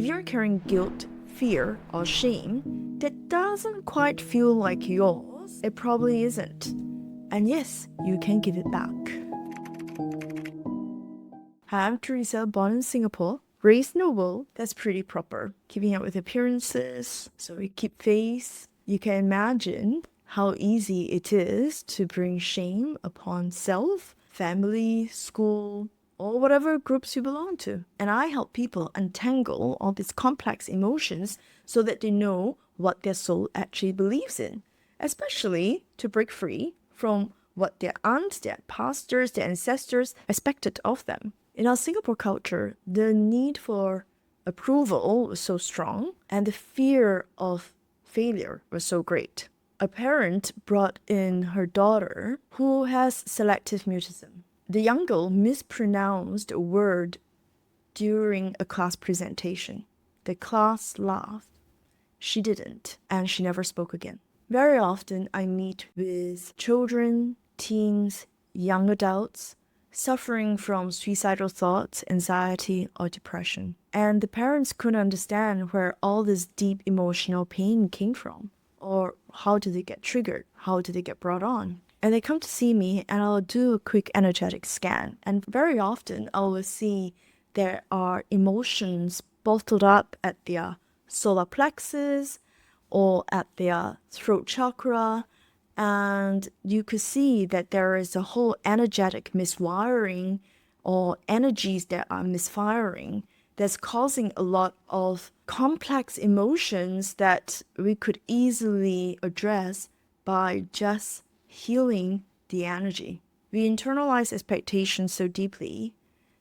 If you're carrying guilt, fear, or shame that doesn't quite feel like yours, it probably isn't. And yes, you can give it back. Hi, I'm Teresa, born in Singapore, raised in a world that's pretty proper, keeping up with appearances, so we keep face. You can imagine how easy it is to bring shame upon self, family, school, or whatever groups you belong to. And I help people untangle all these complex emotions so that they know what their soul actually believes in, especially to break free from what their aunts, their pastors, their ancestors expected of them. In our Singapore culture, the need for approval was so strong and the fear of failure was so great. A parent brought in her daughter who has selective mutism. The young girl mispronounced a word during a class presentation. The class laughed. She didn't, and she never spoke again. Very often, I meet with children, teens, young adults, suffering from suicidal thoughts, anxiety, or depression. And the parents couldn't understand where all this deep emotional pain came from, or how did they get triggered, how did they get brought on. And they come to see me and I'll do a quick energetic scan. And very often I will see there are emotions bottled up at their solar plexus or at their throat chakra. And you could see that there is a whole energetic miswiring or energies that are misfiring that's causing a lot of complex emotions that we could easily address by just healing the energy. We internalize expectations so deeply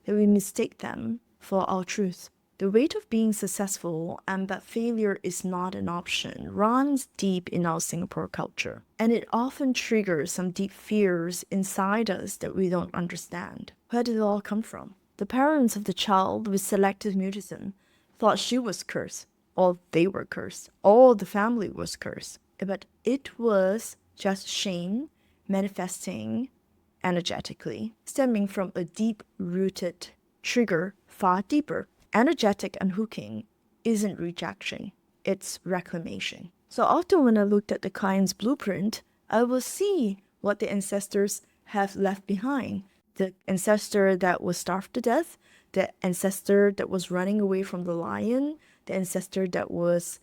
that we mistake them for our truth. The weight of being successful and that failure is not an option runs deep in our Singapore culture. And it often triggers some deep fears inside us that we don't understand. Where did it all come from? The parents of the child with selective mutism thought she was cursed, or they were cursed, or the family was cursed. But it was just shame manifesting energetically, stemming from a deep-rooted trigger far deeper. Energetic unhooking isn't rejection, it's reclamation. So often when I looked at the client's blueprint, I will see what the ancestors have left behind. The ancestor that was starved to death, the ancestor that was running away from the lion, the ancestor that was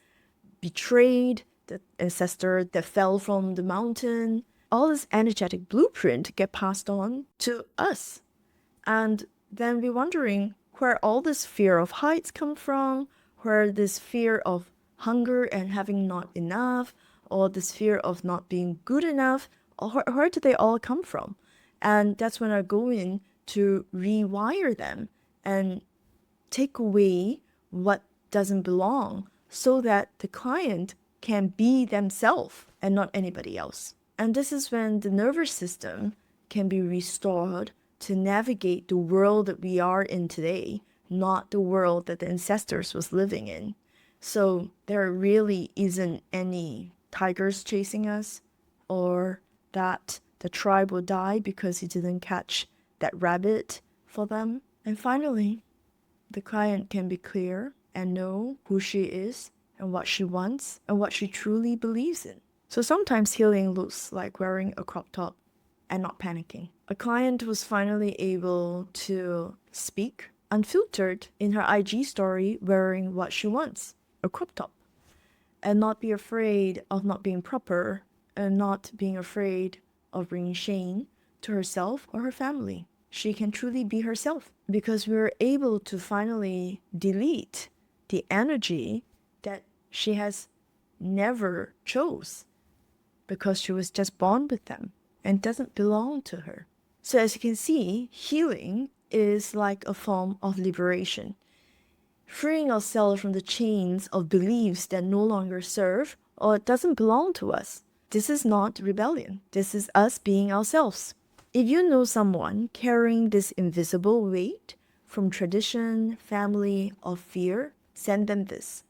betrayed, the ancestor that fell from the mountain. All this energetic blueprint get passed on to us. And then we're wondering where all this fear of heights come from, where this fear of hunger and having not enough, or this fear of not being good enough, or where do they all come from? And that's when I go in to rewire them and take away what doesn't belong so that the client can be themselves and not anybody else. And this is when the nervous system can be restored to navigate the world that we are in today, not the world that the ancestors was living in. So there really isn't any tigers chasing us, or that the tribe will die because he didn't catch that rabbit for them. And finally, the client can be clear and know who she is and what she wants and what she truly believes in. So sometimes healing looks like wearing a crop top and not panicking. A client was finally able to speak unfiltered in her IG story wearing what she wants, a crop top, and not be afraid of not being proper and not being afraid of bringing shame to herself or her family. She can truly be herself because we were able to finally delete the energy that she has never chose because she was just born with them and doesn't belong to her. So as you can see, healing is like a form of liberation, freeing ourselves from the chains of beliefs that no longer serve or doesn't belong to us. This is not rebellion. This is us being ourselves. If you know someone carrying this invisible weight from tradition, family, or fear, send them this.